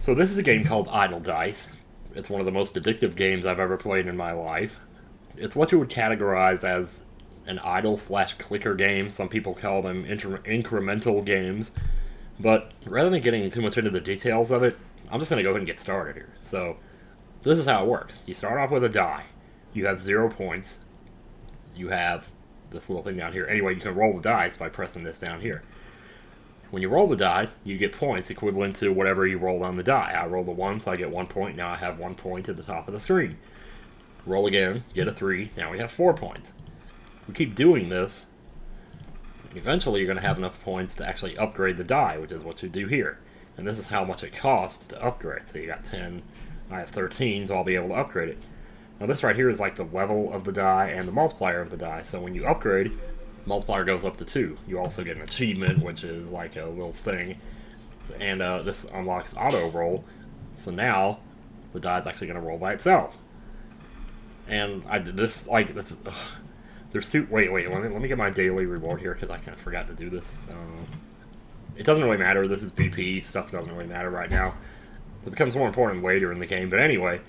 So this is a game called Idle Dice. It's one of the most addictive games I've ever played in my life. It's what you would categorize as an idle slash clicker game. Some people call them incremental games. But rather than getting too much into the details of it, I'm just going to go ahead and get started here. So this is how it works. You start off with a die. You have 0 points. You have this little thing down here. Anyway, you can roll the dice by pressing this down here. When you roll the die, you get points equivalent to whatever you rolled on the die. I rolled a 1, so I get 1 point. Now I have 1 point at the top of the screen. Roll again, get a 3. Now we have 4 points. We keep doing this. Eventually, you're going to have enough points to actually upgrade the die, which is what you do here. And this is how much it costs to upgrade. So you got 10, I have 13, so I'll be able to upgrade it. Now this right here is like the level of the die and the multiplier of the die. So when you upgrade, multiplier goes up to 2. You also get an achievement, which is like a little thing. And this unlocks auto roll. So now the die is actually going to roll by itself. And I did this, like, this is... There's two... Wait, let me get my daily reward here, because I kind of forgot to do this. It doesn't really matter. This is BP. Stuff doesn't really matter right now. It becomes more important later in the game. But anyway,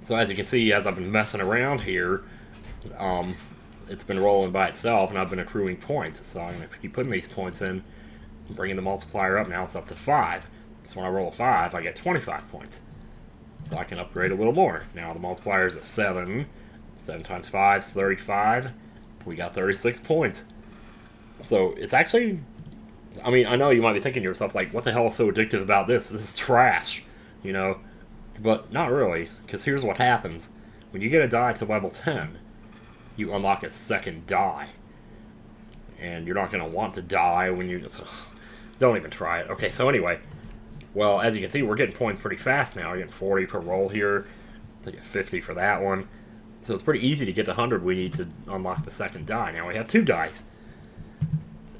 so as you can see, as I've been messing around here, it's been rolling by itself, and I've been accruing points. So I'm going to keep putting these points in, bringing the multiplier up. Now it's up to 5. So when I roll a 5, I get 25 points. So I can upgrade a little more. Now the multiplier is at 7. 7 times 5 is 35. We got 36 points. So it's actually... I mean, I know you might be thinking to yourself, like, what the hell is so addictive about this? This is trash, you know? But not really, because here's what happens. When you get a die to level 10, you unlock a second die. And you're not going to want to die when you just... Don't even try it. Okay, so anyway. Well, as you can see, we're getting points pretty fast now. We're getting 40 per roll here. I get 50 for that one. So it's pretty easy to get to 100. We need to unlock the second die. Now we have 2 dice.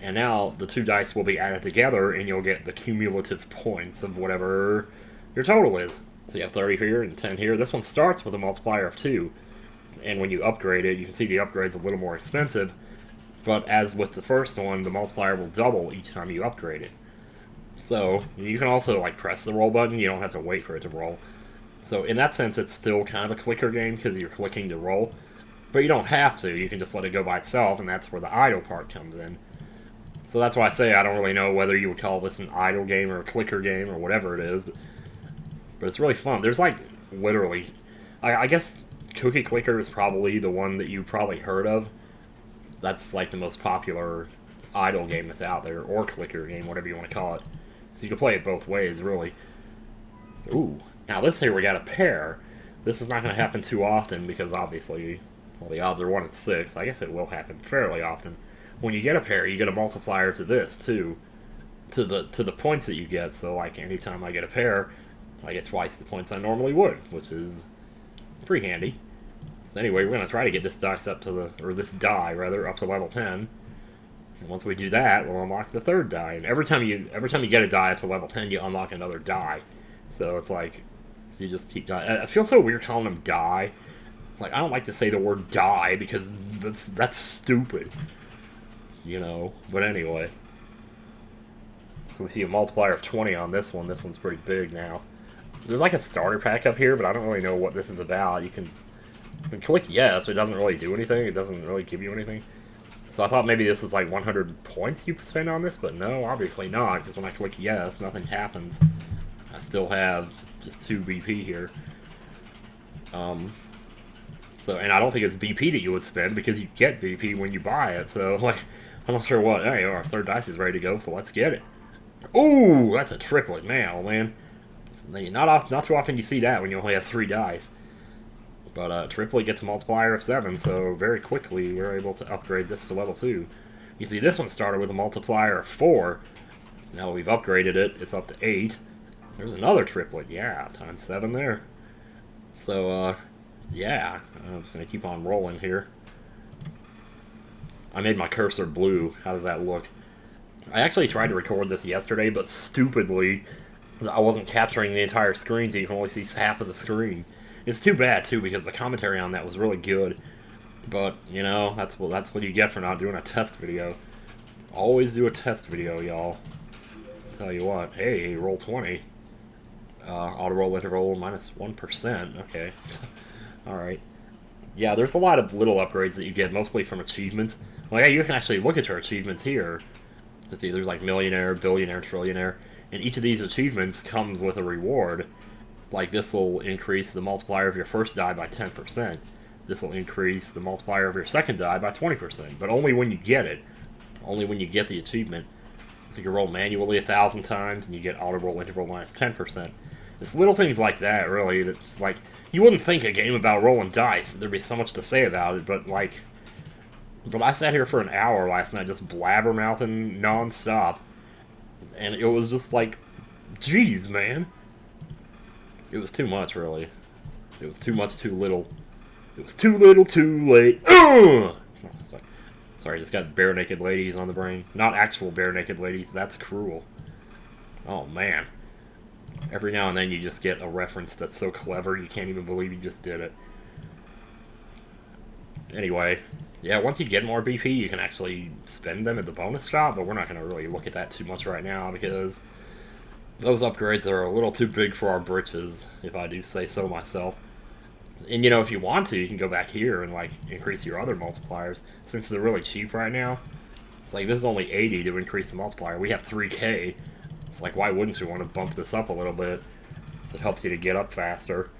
And now the 2 dice will be added together, and you'll get the cumulative points of whatever your total is. So you have 30 here and 10 here. This one starts with a multiplier of 2. And when you upgrade it, you can see the upgrade's a little more expensive. But as with the first one, the multiplier will double each time you upgrade it. So you can also like press the roll button. You don't have to wait for it to roll. So in that sense, it's still kind of a clicker game because you're clicking to roll. But you don't have to. You can just let it go by itself, and that's where the idle part comes in. So that's why I say I don't really know whether you would call this an idle game or a clicker game or whatever it is. But it's really fun. There's like, literally... I guess Cookie Clicker is probably the one that you've probably heard of. That's like the most popular idle game that's out there. Or clicker game, whatever you want to call it. So you can play it both ways, really. Ooh. Now this here we got a pair. This is not going to happen too often because obviously, well, the odds are 1 in 6. I guess it will happen fairly often. When you get a pair, you get a multiplier to this too, to the points that you get. So like anytime I get a pair, I get twice the points I normally would, which is pretty handy. So anyway, we're going to try to get this dice up to this die rather up to level 10. And once we do that, we'll unlock the 3rd die. And every time you get a die up to level 10, you unlock another die. So it's like you just keep dying. I feel so weird calling them die. Like, I don't like to say the word die because that's stupid. You know, but anyway. So we see a multiplier of 20 on this one. This one's pretty big now. There's like a starter pack up here, but I don't really know what this is about. You can click yes, but it doesn't really do anything. It doesn't really give you anything. So I thought maybe this was like 100 points you spend on this, but no, obviously not, because when I click yes, nothing happens. I still have just 2 BP here. So, and I don't think it's BP that you would spend, because you get BP when you buy it, so, like, I'm not sure what. Hey, our 3rd dice is ready to go, so let's get it. Ooh, that's a triplet now, man. Not too often you see that when you only have 3 dice. But triplet gets a multiplier of 7, so very quickly we're able to upgrade this to level 2. You see, this one started with a multiplier of 4, so now we've upgraded it. It's up to 8. There's another triplet, yeah, times 7 there. So, yeah, I'm just going to keep on rolling here. I made my cursor blue. How does that look? I actually tried to record this yesterday, but stupidly, I wasn't capturing the entire screen, so you can only see half of the screen. It's too bad, too, because the commentary on that was really good. But, you know, that's what you get for not doing a test video. Always do a test video, y'all. Tell you what. Hey, roll 20. Auto roll interval minus 1%. Okay. Alright. Yeah, there's a lot of little upgrades that you get, mostly from achievements. Well, yeah, you can actually look at your achievements here. To see, there's like millionaire, billionaire, trillionaire. And each of these achievements comes with a reward. Like, this will increase the multiplier of your first die by 10%. This will increase the multiplier of your second die by 20%. But only when you get it. Only when you get the achievement. So you can roll manually 1,000 times, and you get auto roll interval minus 10%. It's little things like that, really, that's like, you wouldn't think a game about rolling dice, there'd be so much to say about it, but like, but I sat here for an hour last night just blabbermouthing non-stop, and it was just like, geez, man. It was too much, really. It was too much, too little. It was too little, too late. Ugh! Sorry, just got bare naked ladies on the brain. Not actual bare naked ladies, that's cruel. Oh, man. Every now and then you just get a reference that's so clever you can't even believe you just did it. Anyway, yeah, once you get more BP, you can actually spend them at the bonus shop, but we're not going to really look at that too much right now because those upgrades are a little too big for our britches, if I do say so myself. And, you know, if you want to, you can go back here and, like, increase your other multipliers. Since they're really cheap right now, it's like, this is only 80 to increase the multiplier. We have 3K. It's like, why wouldn't you want to bump this up a little bit? So it helps you to get up faster.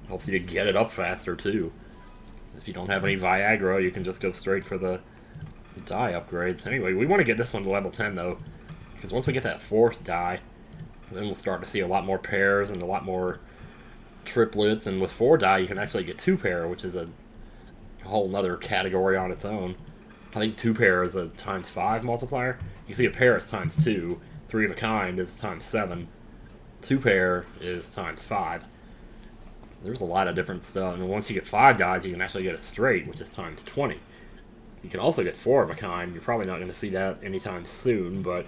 It helps you to get it up faster, too. If you don't have any Viagra, you can just go straight for the die upgrades. Anyway, we want to get this one to level 10, though. Because once we get that 4th die, then we'll start to see a lot more pairs and a lot more triplets. And with 4 die, you can actually get 2 pair, which is a whole nother category on its own. I think 2 pair is a times 5 multiplier. You can see a pair is times 2. 3 of a kind is times 7. 2 pair is times 5. There's a lot of different stuff. And once you get 5 dies, you can actually get a straight, which is times 20. You can also get 4 of a kind. You're probably not going to see that anytime soon, but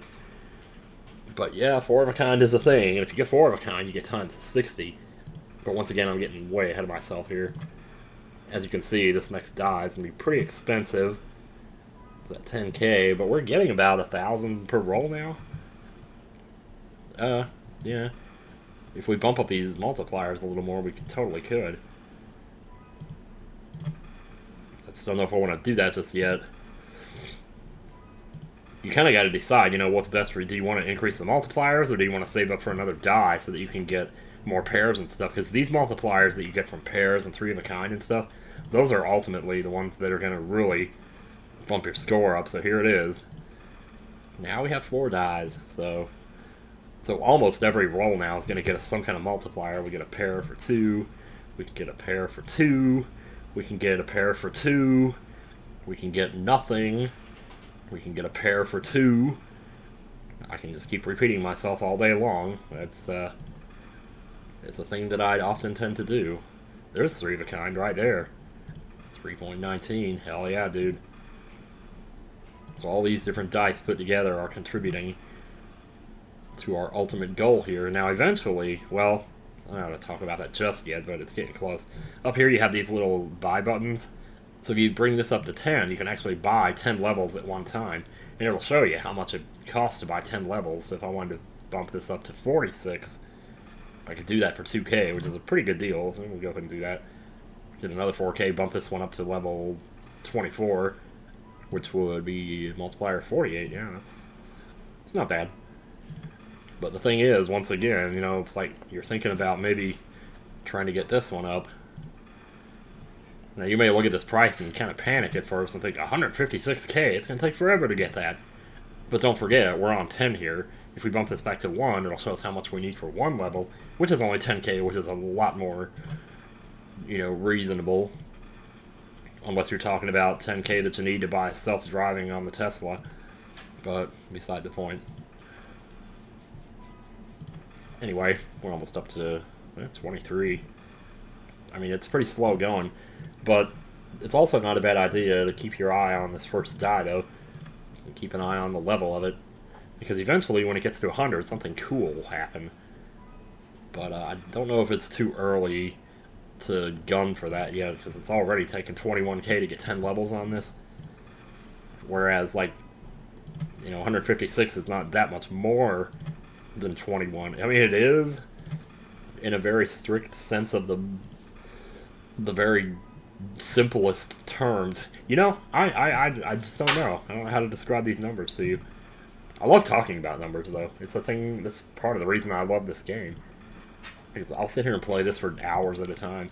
yeah, 4 of a kind is a thing. And if you get 4 of a kind, you get times 60. But once again, I'm getting way ahead of myself here. As you can see, this next die is going to be pretty expensive. It's at 10K, but we're getting about 1,000 per roll now. Yeah. If we bump up these multipliers a little more, we totally could. I just don't know if I want to do that just yet. You kind of got to decide, you know, what's best for you. Do you want to increase the multipliers, or do you want to save up for another die so that you can get more pairs and stuff? Because these multipliers that you get from pairs and 3 of a kind and stuff, those are ultimately the ones that are going to really bump your score up. So here it is. Now we have 4 dies, so almost every roll now is going to get us some kind of multiplier. We get a pair for 2. We can get a pair for 2. We can get a pair for 2. We can get nothing. We can get a pair for 2. I can just keep repeating myself all day long. It's a thing that I often tend to do. There's 3 of a kind right there. 3.19. Hell yeah, dude. So all these different dice put together are contributing to our ultimate goal here. Now eventually, well, I don't want to talk about that just yet, but it's getting close. Up here you have these little buy buttons. So if you bring this up to 10, you can actually buy 10 levels at one time. And it'll show you how much it costs to buy 10 levels. So if I wanted to bump this up to 46, I could do that for 2K, which is a pretty good deal. So we'll go ahead and do that. Get another 4K, bump this one up to level 24, which would be multiplier 48. Yeah, it's not bad. But the thing is, once again, you know, it's like you're thinking about maybe trying to get this one up. Now, you may look at this price and kind of panic at first and think, 156K, it's going to take forever to get that. But don't forget, we're on 10 here. If we bump this back to 1, it'll show us how much we need for 1 level, which is only 10K, which is a lot more, you know, reasonable. Unless you're talking about 10K that you need to buy self-driving on the Tesla. But beside the point. Anyway, we're almost up to 23. I mean, it's pretty slow going, but it's also not a bad idea to keep your eye on this first die, though, and keep an eye on the level of it, because eventually, when it gets to 100, something cool will happen. But I don't know if it's too early to gun for that yet, because it's already taken 21K to get 10 levels on this, whereas, like, you know, 156 is not that much more than 21. I mean, it is, in a very strict sense of the very simplest terms. You know, I just don't know. I don't know how to describe these numbers to you. I love talking about numbers, though. It's a thing that's part of the reason I love this game. Because I'll sit here and play this for hours at a time.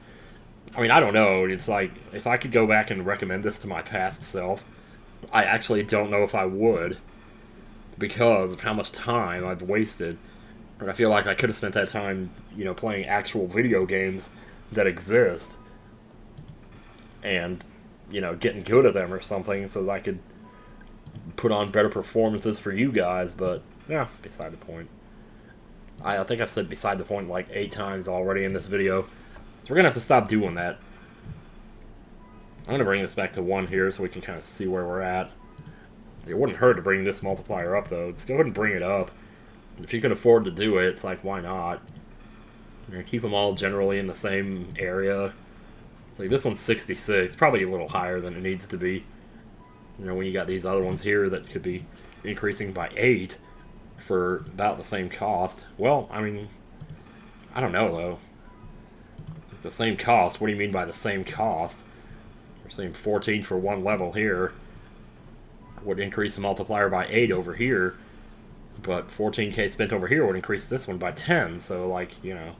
I mean, I don't know. It's like, if I could go back and recommend this to my past self, I actually don't know if I would. Because of how much time I've wasted. And I feel like I could have spent that time, you know, playing actual video games that exist. And, you know, getting good at them or something so that I could put on better performances for you guys. But, yeah, beside the point. I think I've said beside the point like 8 times already in this video. So we're going to have to stop doing that. I'm going to bring this back to 1 here so we can kind of see where we're at. It wouldn't hurt to bring this multiplier up, though. Just go ahead and bring it up. If you can afford to do it, it's like, why not? You're going to keep them all generally in the same area. It's like, this one's 66. Probably a little higher than it needs to be. You know, when you got these other ones here that could be increasing by 8 for about the same cost. Well, I mean, I don't know, though. The same cost? What do you mean by the same cost? We're saying 14 for 1 level here. Would increase the multiplier by 8 over here, but 14k spent over here would increase this one by 10, so, like, you know,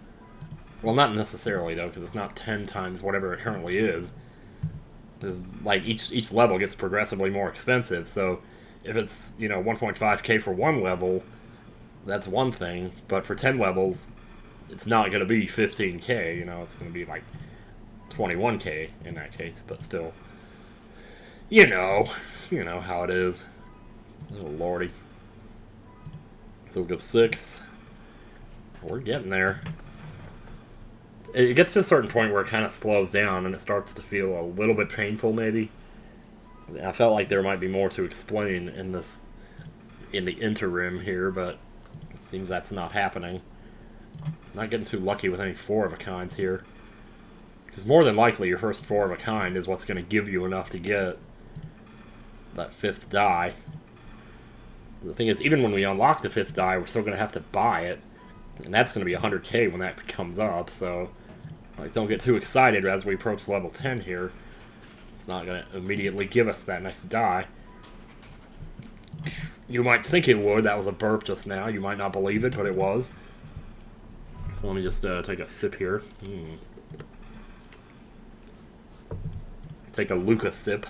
well, not necessarily, though, because it's not 10 times whatever it currently is. Because, like, each level gets progressively more expensive, so if it's, you know, 1.5k for 1 level, that's one thing, but for 10 levels, it's not going to be 15k, you know, it's going to be, like, 21k in that case, but still. You know how it is. Oh, lordy. So we'll go 6. We're getting there. It gets to a certain point where it kind of slows down and it starts to feel a little bit painful, maybe. I felt like there might be more to explain in the interim here, but it seems that's not happening. Not getting too lucky with any 4 of a kinds here. Because more than likely your first 4 of a kind is what's going to give you enough to get that 5th die. The thing is, even when we unlock the 5th die, we're still going to have to buy it. And that's going to be 100k when that comes up, so like, don't get too excited as we approach level 10 here. It's not going to immediately give us that next die. You might think it would. That was a burp just now. You might not believe it, but it was. So let me just take a sip here. Take a Lucas sip.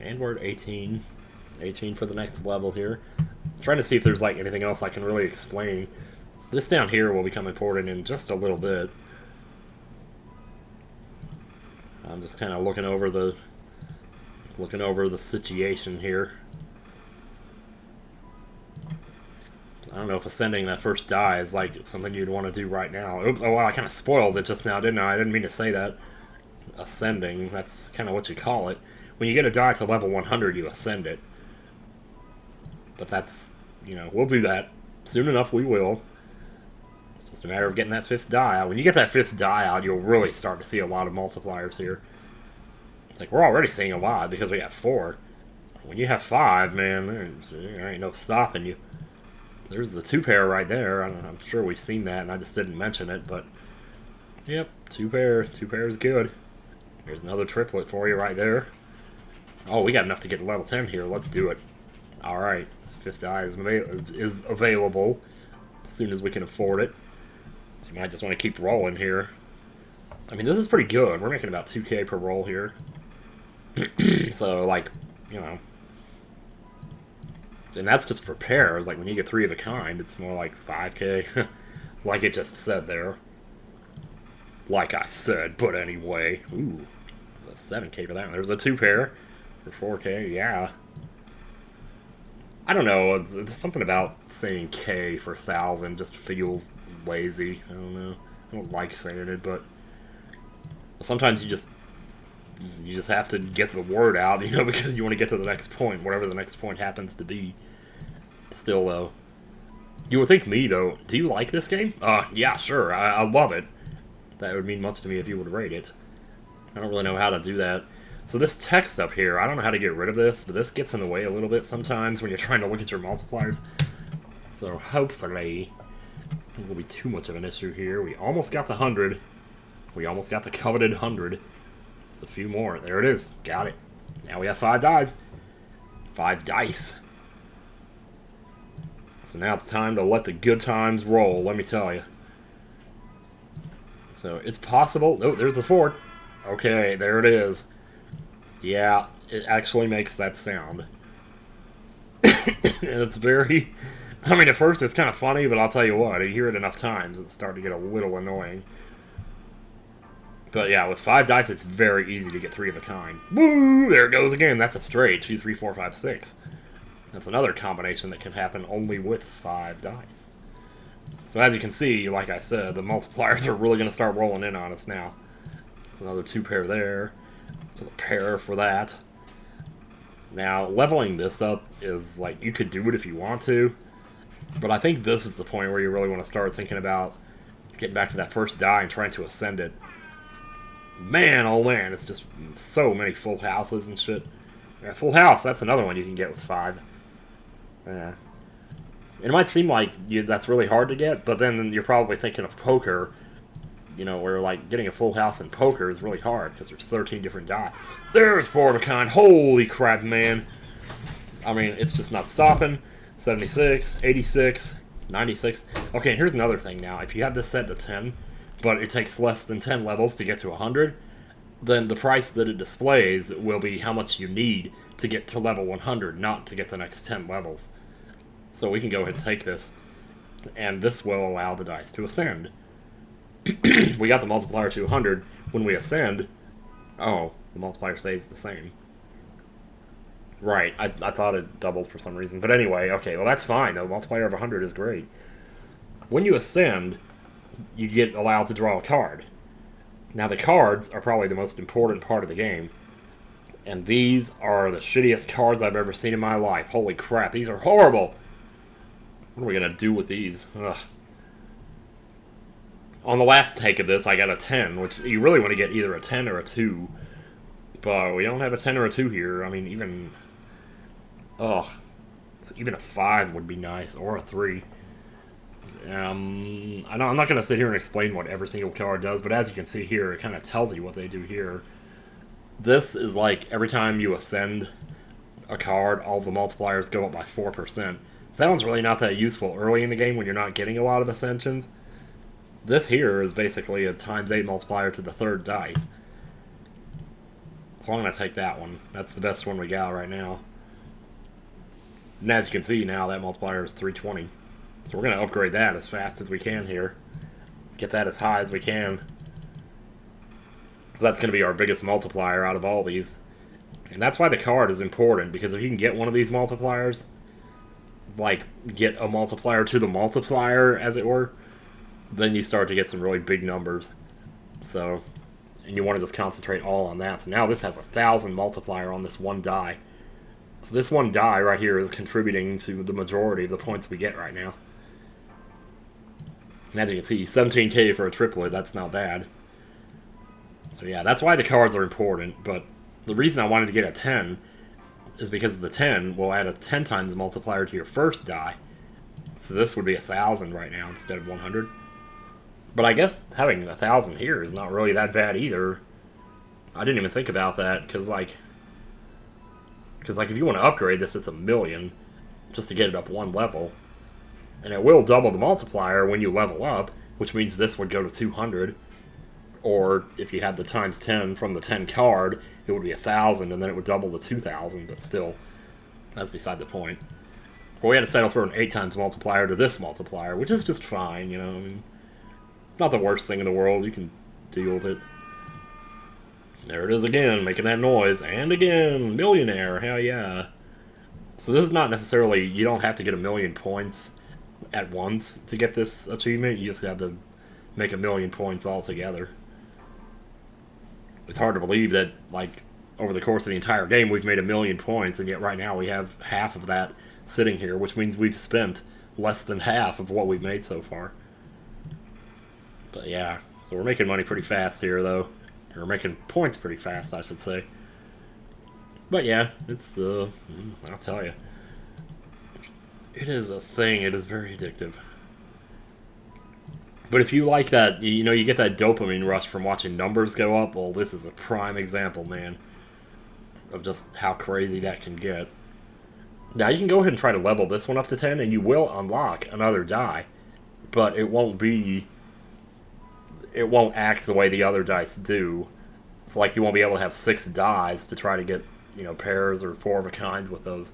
And we're at 18. 18 for the next level here. I'm trying to see if there's like anything else I can really explain. This down here will become important in just a little bit. I'm just kind of looking over the situation here. I don't know if ascending that first die is like something you'd want to do right now. Oops, oh wow, I kind of spoiled it just now, didn't I? I didn't mean to say that. Ascending, that's kind of what you call it. When you get a die to level 100, you ascend it. But that's, you know, we'll do that. Soon enough, we will. It's just a matter of getting that 5th die out. When you get that 5th die out, you'll really start to see a lot of multipliers here. It's like, we're already seeing a lot because we got 4. When you have 5, man, there ain't no stopping you. There's the 2 pair right there. I'm sure we've seen that, and I just didn't mention it, but yep, 2 pair. 2 pair is good. There's another triplet for you right there. Oh, we got enough to get to level 10 here. Let's do it. Alright, this 5th die is available as soon as we can afford it. So you might just want to keep rolling here. I mean, this is pretty good. We're making about 2k per roll here. So, like, you know. And that's just for pairs. Like, when you get 3 of a kind, it's more like 5k. Like it just said there. Like I said, but anyway. Ooh, there's a 7k for that one. There's a 2 pair for 4k, yeah. I don't know, it's something about saying K for 1,000 just feels lazy. I don't know. I don't like saying it, but sometimes you just have to get the word out, you know, because you want to get to the next point, whatever the next point happens to be. Still, though, you would think me, though, do you like this game? Yeah, sure, I love it. That would mean much to me if you would rate it. I don't really know how to do that. So this text up here, I don't know how to get rid of this, but this gets in the way a little bit sometimes when you're trying to look at your multipliers. So hopefully It will be too much of an issue here. We almost got the 100. We almost got the coveted 100. Just a few more. There it is. Got it. Now we have 5 dice. 5 dice. So now it's time to let the good times roll, let me tell you. So it's possible. Oh, there's the 4. Okay, there it is. Yeah, it actually makes that sound. And it's very... I mean, at first it's kind of funny, but I'll tell you what, you hear it enough times, it's starting to get a little annoying. But yeah, with 5 dice, it's very easy to get 3 of a kind. Woo! There it goes again. That's a straight. 2, 3, 4, 5, 6. That's another combination that can happen only with 5 dice. So as you can see, like I said, the multipliers are really going to start rolling in on us now. There's another 2 pair there. So the pair for that. Now, leveling this up is like, you could do it if you want to. But I think this is the point where you really want to start thinking about getting back to that first die and trying to ascend it. Man, oh man, it's just so many full houses and shit. Yeah, full house, that's another one you can get with 5. Yeah. It might seem like that's really hard to get, but then you're probably thinking of poker, you know, where like getting a full house in poker is really hard because there's 13 different die. There's 4 of a kind. Holy crap, man. I mean, it's just not stopping. 76, 86, 96. Okay, and here's another thing now. If you have this set to 10, but it takes less than 10 levels to get to 100, then the price that it displays will be how much you need to get to level 100, not to get the next 10 levels. So we can go ahead and take this, and this will allow the dice to ascend. We got the multiplier to 100. When we ascend, oh, the multiplier stays the same. Right, I thought it doubled for some reason. But anyway, okay, well that's fine. The multiplier of 100 is great. When you ascend, you get allowed to draw a card. Now the cards are probably the most important part of the game. And these are the shittiest cards I've ever seen in my life. Holy crap, these are horrible! What are we going to do with these? Ugh. On the last take of this, I got a 10, which you really want to get either a 10 or a 2. But we don't have a 10 or a 2 here. I mean, even... Ugh. So even a 5 would be nice, or a 3. I'm not going to sit here and explain what every single card does, but as you can see here, it kind of tells you what they do here. This is like every time you ascend a card, all the multipliers go up by 4%. So that one's really not that useful early in the game when you're not getting a lot of ascensions. This here is basically a times 8 multiplier to the 3rd dice. So I'm going to take that one. That's the best one we got right now. And as you can see now, that multiplier is 320. So we're going to upgrade that as fast as we can here. Get that as high as we can. So that's going to be our biggest multiplier out of all these. And that's why the card is important, because if you can get one of these multipliers, like get a multiplier to the multiplier, as it were, then you start to get some really big numbers. So, and you want to just concentrate all on that. So now this has 1,000 multiplier on this one die. So this one die right here is contributing to the majority of the points we get right now. And as you can see, 17k for a triplet, that's not bad. So yeah, that's why the cards are important, but the reason I wanted to get a 10 is because the 10 will add a 10 times multiplier to your first die. So this would be 1,000 right now instead of 100. But I guess having 1,000 here is not really that bad either. I didn't even think about that, because like if you want to upgrade this, it's 1,000,000 just to get it up one level. And it will double the multiplier when you level up, which means this would go to 200. Or if you had the times 10 from the 10 card, it would be 1,000, and then it would double to 2,000, but still, that's beside the point. Well, we had to settle for an 8 times multiplier to this multiplier, which is just fine, you know, I mean, it's not the worst thing in the world, you can deal with it. There it is again, making that noise, and again, millionaire, hell yeah. So this is not necessarily, you don't have to get 1,000,000 points at once to get this achievement, you just have to make 1,000,000 points altogether. It's hard to believe that, like, over the course of the entire game we've made 1,000,000 points, and yet right now we have half of that sitting here, which means we've spent less than half of what we've made so far. But yeah, so we're making money pretty fast here, though. Or we're making points pretty fast, I should say. But yeah, it's, I'll tell you. It is a thing, it is very addictive. But if you like that, you know, you get that dopamine rush from watching numbers go up, well, this is a prime example, man, of just how crazy that can get. Now, you can go ahead and try to level this one up to 10, and you will unlock another die, but it won't act the way the other dice do. It's like you won't be able to have 6 dies to try to get, you know, pairs or 4 of a kind with those.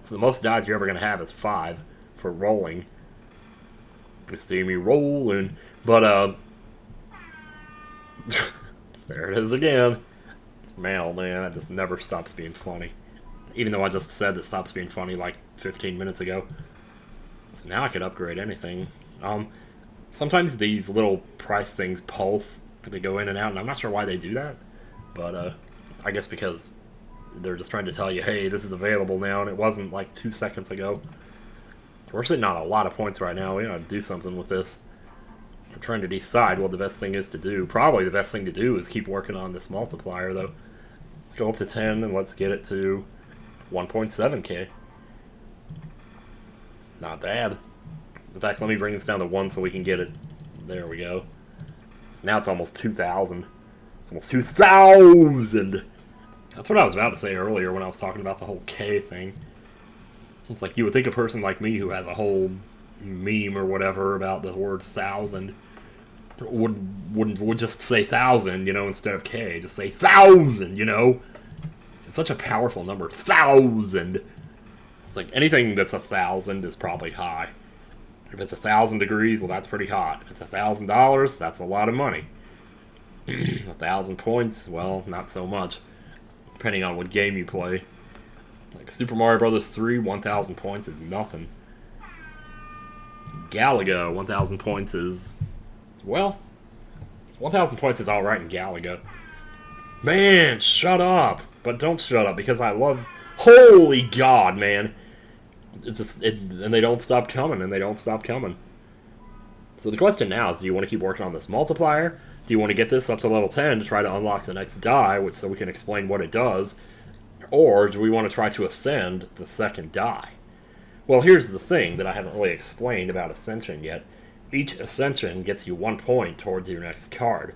So the most dies you're ever going to have is 5 for rolling. You see me rolling. But, there it is again. Man, oh man, that just never stops being funny. Even though I just said it stops being funny like 15 minutes ago. So now I could upgrade anything. Sometimes these little price things pulse. They go in and out, and I'm not sure why they do that. But, I guess because they're just trying to tell you, hey, this is available now, and it wasn't like 2 seconds ago. We're sitting on a lot of points right now. We gotta do something with this. I'm trying to decide what the best thing is to do. Probably the best thing to do is keep working on this multiplier, though. Let's go up to 10, and let's get it to 1.7k. Not bad. In fact, let me bring this down to 1 so we can get it. There we go. So now it's almost 2,000. It's almost 2,000! That's what I was about to say earlier when I was talking about the whole K thing. It's like you would think a person like me who has a whole meme or whatever about the word thousand would just say thousand, you know, instead of K. Just say thousand, you know? It's such a powerful number. 1,000! It's like anything that's 1,000 is probably high. If it's 1,000 degrees, well, that's pretty hot. If it's $1,000, that's a lot of money. 1,000 points, well, not so much. Depending on what game you play. Like Super Mario Bros. 3, 1,000 points is nothing. Galaga, 1,000 points is... well, 1,000 points is alright in Galaga. Man, shut up! But don't shut up, because I love... holy God, man! It's just... and they don't stop coming, and they don't stop coming. So the question now is, do you want to keep working on this multiplier? Do you want to get this up to level 10 to try to unlock the next die, so we can explain what it does? Or do we want to try to ascend the second die? Well, here's the thing that I haven't really explained about Ascension yet. Each Ascension gets you 1 point towards your next card.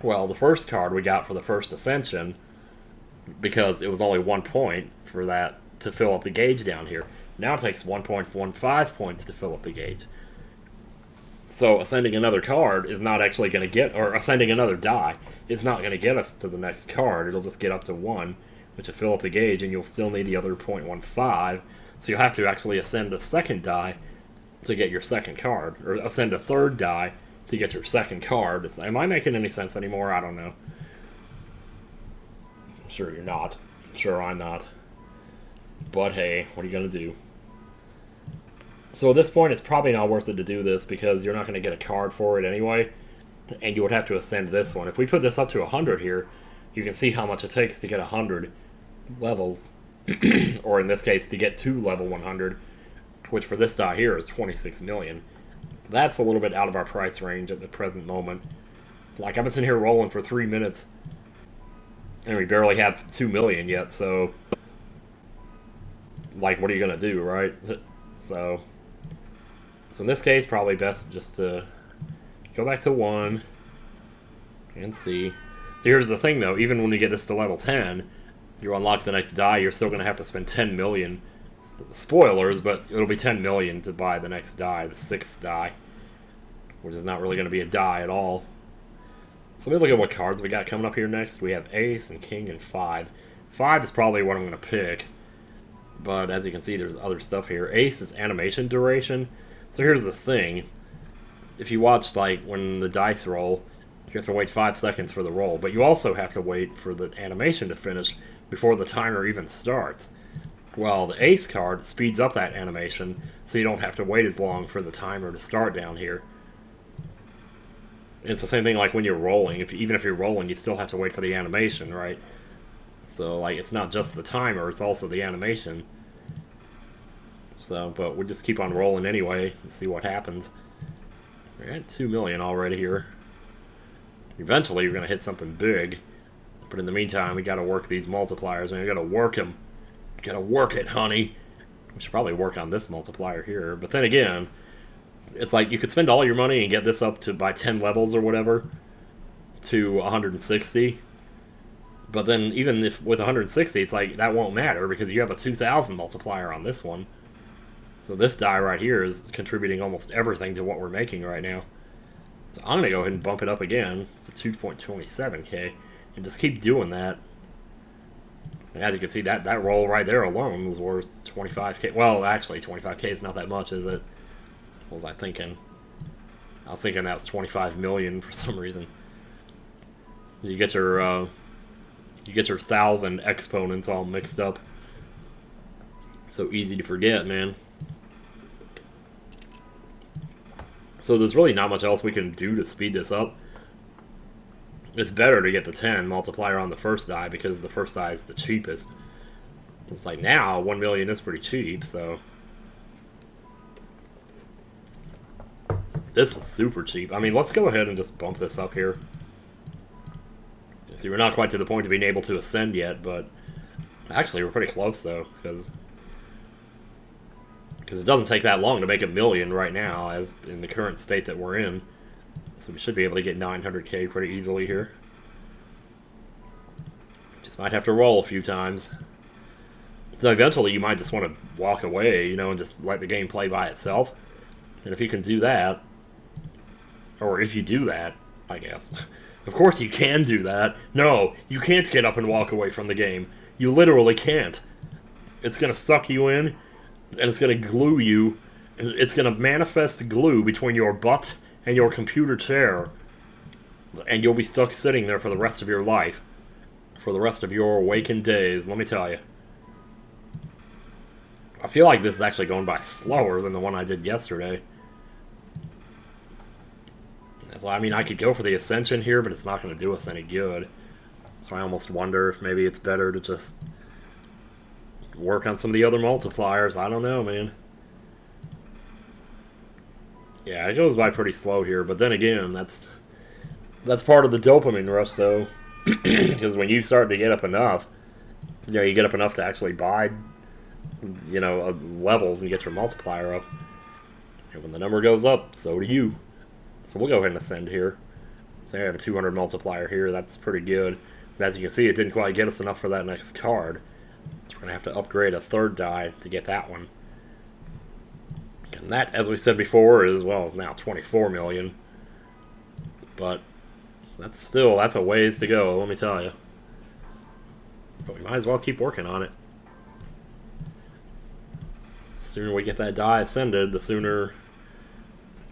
Well, the first card we got for the first Ascension, because it was only 1 point for that to fill up the gauge down here. Now it takes 1.15 points to fill up the gauge. So ascending another card is not actually going to get, or ascending another die is not going to get us to the next card. It'll just get up to 1. Which will fill up the gauge, and you'll still need the other 0.15, so you'll have to actually ascend a second die to get your second card, or ascend a third die to get your second card. Am I making any sense anymore? I don't know. I'm sure you're not. I'm sure I'm not. But hey, what are you going to do? So at this point, it's probably not worth it to do this, because you're not going to get a card for it anyway, and you would have to ascend this one. If we put this up to 100 here, you can see how much it takes to get 100 levels, or in this case, to get to level 100, which for this die here is 26 million. That's a little bit out of our price range at the present moment. Like, I've been sitting here rolling for 3 minutes, and we barely have 2 million yet, so... like, what are you gonna do, right? So in this case, probably best just to go back to 1 and see. Here's the thing, though. Even when you get this to level 10, you unlock the next die, you're still going to have to spend 10 million. Spoilers, but it'll be 10 million to buy the next die, the 6th die. Which is not really going to be a die at all. So let me look at what cards we got coming up here next. We have Ace and King and 5. 5 is probably what I'm going to pick. But as you can see, there's other stuff here. Ace is animation duration. So here's the thing. If you watch, like, when the dice roll... you have to wait 5 seconds for the roll, but you also have to wait for the animation to finish before the timer even starts. Well, the Ace card speeds up that animation, so you don't have to wait as long for the timer to start down here. It's the same thing like when you're rolling. Even if you're rolling, you still have to wait for the animation, right? So, like, it's not just the timer, it's also the animation. So, but we'll just keep on rolling anyway and see what happens. We're at 2 million already here. Eventually, you're going to hit something big. But in the meantime, we got to work these multipliers, and we got to work them. Got to work it, honey. We should probably work on this multiplier here. But then again, It's like you could spend all your money and get this up to by 10 levels or whatever to 160. But then even if with 160, it's like that won't matter because you have a 2,000 multiplier on this one. So this die right here is contributing almost everything to what we're making right now. So I'm going to go ahead and bump it up again. It's a 2.27k. And just keep doing that. And as you can see, that roll right there alone was worth 25k. Well, actually, 25k is not that much, is it? What was I thinking? I was thinking that was 25 million for some reason. You get your 1,000 exponents all mixed up. So easy to forget, man. So there's really not much else we can do to speed this up. It's better to get the 10 multiplier on the first die because the first die is the cheapest. It's like now 1 million is pretty cheap, so this one's super cheap. I mean, let's go ahead and just bump this up here. See, we're not quite to the point of being able to ascend yet, but actually we're pretty close though, because it doesn't take that long to make 1 million right now, as in the current state that we're in. So we should be able to get 900k pretty easily here. Just might have to roll a few times. So eventually you might just want to walk away, you know, and just let the game play by itself. And if you can do that, or if you do that, I guess. Of course you can do that. No, you can't get up and walk away from the game. You literally can't. It's going to suck you in, and it's going to glue you. It's going to manifest glue between your butt and your computer chair. And you'll be stuck sitting there for the rest of your life. For the rest of your awakened days, let me tell you. I feel like this is actually going by slower than the one I did yesterday. So, I mean, I could go for the Ascension here, but it's not going to do us any good. So I almost wonder if maybe it's better to just work on some of the other multipliers. I don't know, man. Yeah, it goes by pretty slow here, but then again, that's part of the dopamine rush, though. Because when you start to get up enough, you know, you get up enough to actually buy, you know, levels and get your multiplier up. And when the number goes up, so do you. So we'll go ahead and ascend here. So I have a 200 multiplier here. That's pretty good. But as you can see, it didn't quite get us enough for that next card. So we're going to have to upgrade a third die to get that one. And that, as we said before, is now 24 million. But that's a ways to go, let me tell you. But we might as well keep working on it. The sooner we get that die ascended, the sooner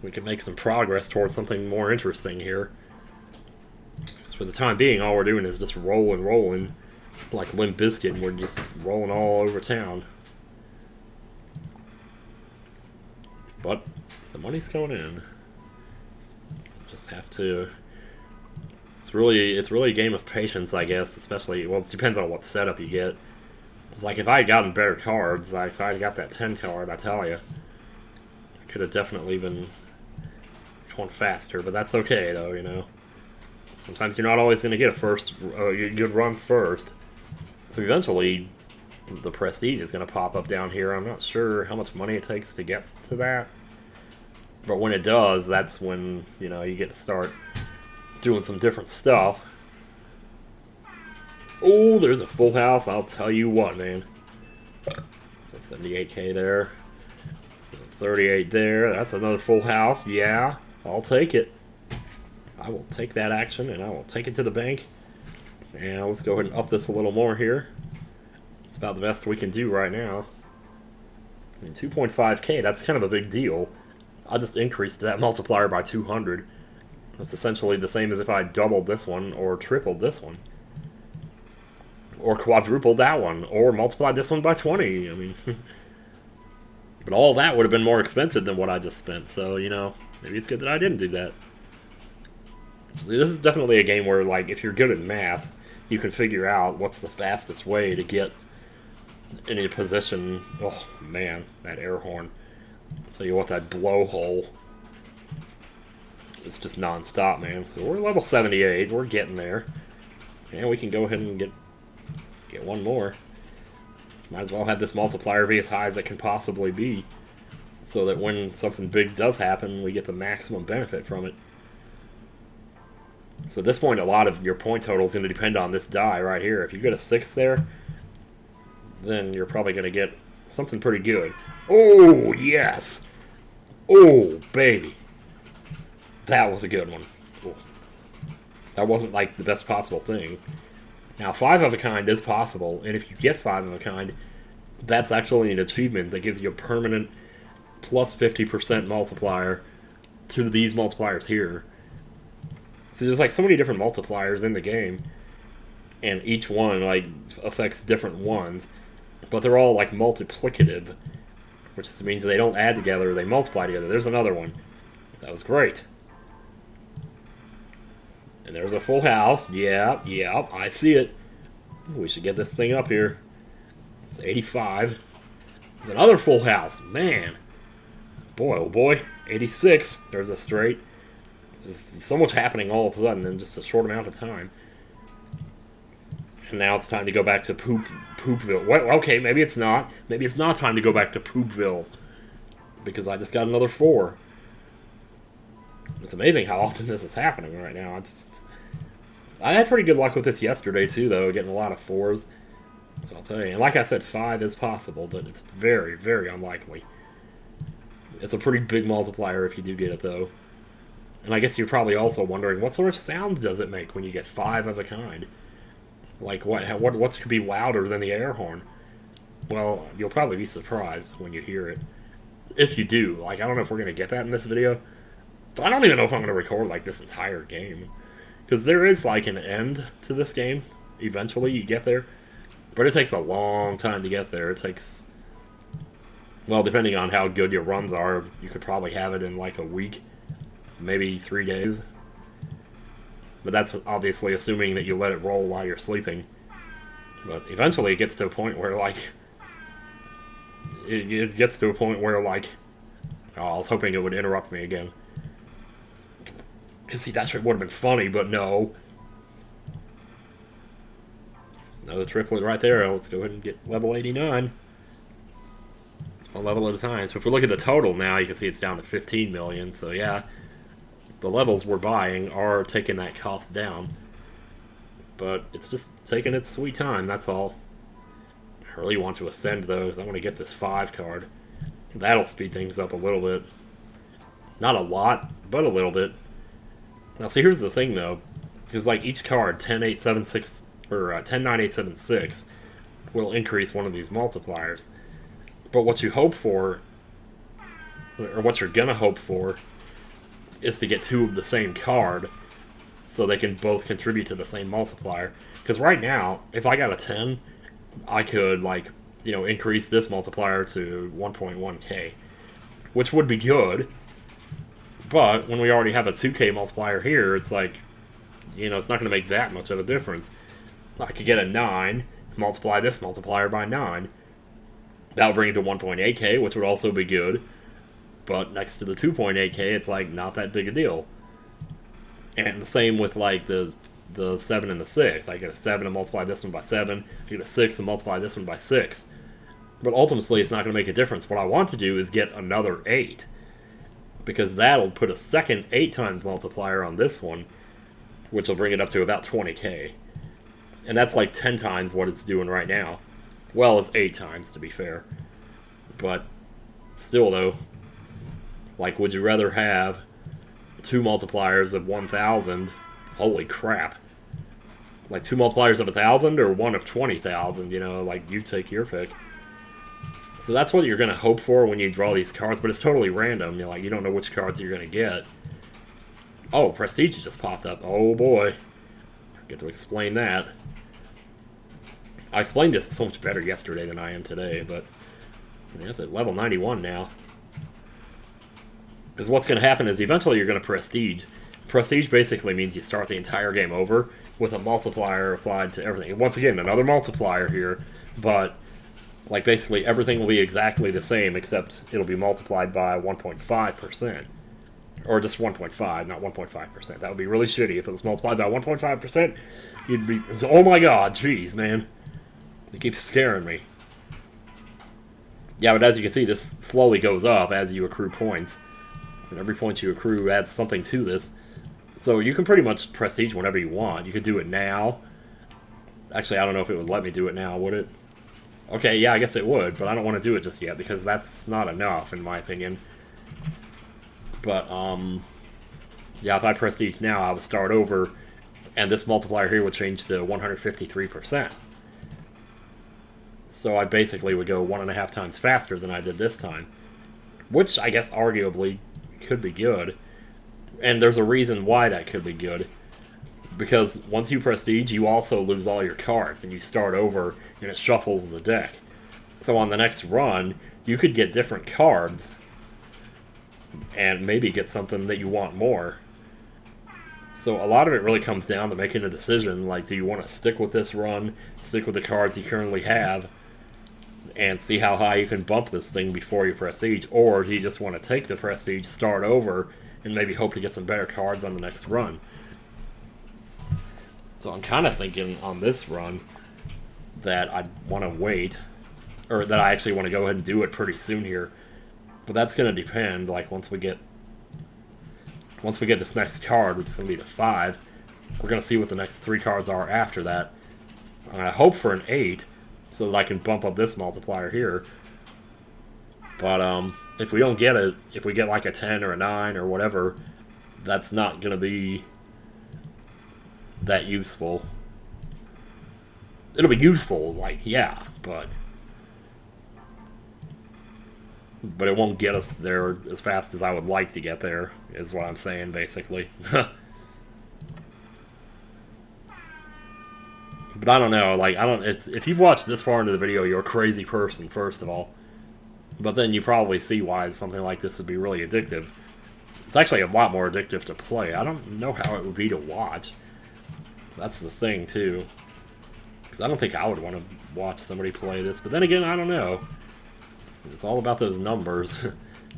we can make some progress towards something more interesting here. Because for the time being, all we're doing is just rolling, like Limp Bizkit, and we're just rolling all over town. But the money's going in. Just have to. It's really a game of patience, I guess. Especially, well, it depends on what setup you get. It's like if I had gotten better cards, like if I had got that 10 card, I tell you, could have definitely been going faster. But that's okay, though, you know. Sometimes you're not always going to get a good run first. So eventually, the prestige is going to pop up down here. I'm not sure how much money it takes to get to that. But when it does, that's when, you know, you get to start doing some different stuff. Oh, there's a full house. I'll tell you what, man. 78k there. 38 there. That's another full house. Yeah, I'll take it. I will take that action, and I will take it to the bank. And let's go ahead and up this a little more here. It's about the best we can do right now. I mean, 2.5k, that's kind of a big deal. I just increased that multiplier by 200. That's essentially the same as if I doubled this one, or tripled this one. Or quadrupled that one, or multiplied this one by 20. I mean, but all that would have been more expensive than what I just spent, so, you know, maybe it's good that I didn't do that. This is definitely a game where, like, if you're good at math, you can figure out what's the fastest way to get in a position. Oh, man, that air horn. I'll tell you what, that blowhole. It's just non-stop, man. So we're level 78, we're getting there. And we can go ahead and get one more. Might as well have this multiplier be as high as it can possibly be. so that when something big does happen, we get the maximum benefit from it. So at this point, a lot of your point total is going to depend on this die right here. If you get a 6 there, then you're probably going to get something pretty good. Oh, yes! Oh, baby. That was a good one. Oh. That wasn't like the best possible thing. Now, 5 of a kind is possible, and if you get 5 of a kind, that's actually an achievement that gives you a permanent plus 50% multiplier to these multipliers here. So there's like so many different multipliers in the game, and each one like affects different ones, but they're all like multiplicative, which just means they don't add together, they multiply together. There's another one. That was great. And there's a full house. Yeah, I see it. We should get this thing up here. It's 85. It's another full house. Man. Boy, oh boy. 86. There's a straight. There's so much happening all of a sudden in just a short amount of time. And now it's time to go back to Poopville. What? Okay, maybe it's not. Maybe it's not time to go back to Poopville. Because I just got another 4. It's amazing how often this is happening right now. I had pretty good luck with this yesterday, too, though, getting a lot of 4s. So I'll tell you. And like I said, 5 is possible, but it's very, very unlikely. It's a pretty big multiplier if you do get it, though. And I guess you're probably also wondering, what sort of sounds does it make when you get 5 of a kind? Like, what could be louder than the air horn? Well, you'll probably be surprised when you hear it. If you do. Like, I don't know if we're going to get that in this video. I don't even know if I'm going to record, like, this entire game. Because there is, like, an end to this game. Eventually, you get there. But it takes a long time to get there. It takes... Well, depending on how good your runs are, you could probably have it in, like, a week. Maybe 3 days. But that's obviously assuming that you let it roll while you're sleeping. But eventually it gets to a point where, like... It gets to a point where, like... Oh, I was hoping it would interrupt me again. Because, see, that shit would have been funny, but no. Another triplet right there. Let's go ahead and get level 89. It's one level at a time. So if we look at the total now, you can see it's down to 15 million. So, yeah. The levels we're buying are taking that cost down. But it's just taking its sweet time, that's all. I really want to ascend, though, because I want to get this 5 card. That'll speed things up a little bit. Not a lot, but a little bit. Now, see, here's the thing, though. Because, like, each card, 10,876, or 10,9,876, will increase one of these multipliers. But what you hope for, or what you're gonna hope for, is to get 2 of the same card, so they can both contribute to the same multiplier. Because right now, if I got a 10, I could, like, you know, increase this multiplier to 1.1k, which would be good. But when we already have a 2k multiplier here, it's like, you know, it's not going to make that much of a difference. I could get a 9, multiply this multiplier by 9. That would bring it to 1.8k, which would also be good. But next to the 2.8k, it's like not that big a deal. And the same with like the 7 and the 6. I get a 7 and multiply this one by 7. I get a 6 and multiply this one by 6. But ultimately, it's not going to make a difference. What I want to do is get another 8. Because that'll put a second 8 times multiplier on this one, which will bring it up to about 20k. And that's like 10 times what it's doing right now. Well, it's 8 times, to be fair. But still, though, like, would you rather have 2 multipliers of 1,000? Holy crap. Like, 2 multipliers of 1,000 or 1 of 20,000, you know, like, you take your pick. So that's what you're going to hope for when you draw these cards, but it's totally random. You know, like, you don't know which cards you're going to get. Oh, Prestige just popped up. Oh, boy. I get to explain that. I explained this so much better yesterday than I am today, but yeah, it's at level 91 now. Because what's going to happen is eventually you're going to Prestige. Prestige basically means you start the entire game over with a multiplier applied to everything. Once again, another multiplier here, but like basically everything will be exactly the same except it'll be multiplied by 1.5%. Or just 1.5, not 1.5%. That would be really shitty if it was multiplied by 1.5%. You'd be, oh my god, jeez, man. It keeps scaring me. Yeah, but as you can see, this slowly goes up as you accrue points. And every point you accrue adds something to this. So you can pretty much prestige whenever you want. You could do it now. Actually, I don't know if it would let me do it now, would it? Okay, yeah, I guess it would, but I don't want to do it just yet because that's not enough, in my opinion. But, yeah, if I prestige now, I would start over, and this multiplier here would change to 153%. So I basically would go 1.5 times faster than I did this time. Which, I guess, arguably could be good. And there's a reason why that could be good. Because once you prestige, you also lose all your cards, and you start over, and it shuffles the deck. So on the next run, you could get different cards, and maybe get something that you want more. So a lot of it really comes down to making a decision, like, do you want to stick with this run, stick with the cards you currently have, and see how high you can bump this thing before you prestige, or do you just want to take the prestige, start over, and maybe hope to get some better cards on the next run? So I'm kind of thinking on this run that I'd want to wait, or that I actually want to go ahead and do it pretty soon here. But that's going to depend, like, once we get this next card, which is going to be the 5, we're going to see what the next 3 cards are after that. And I hope for an 8, so that I can bump up this multiplier here. But if we don't get it, if we get like a 10 or a 9 or whatever, that's not going to be that useful. It'll be useful, like, yeah, but it won't get us there as fast as I would like to get there, is what I'm saying, basically. But I don't know, like, if you've watched this far into the video, you're a crazy person, first of all. But then you probably see why something like this would be really addictive. It's actually a lot more addictive to play. I don't know how it would be to watch. That's the thing, too. Because I don't think I would want to watch somebody play this. But then again, I don't know. It's all about those numbers.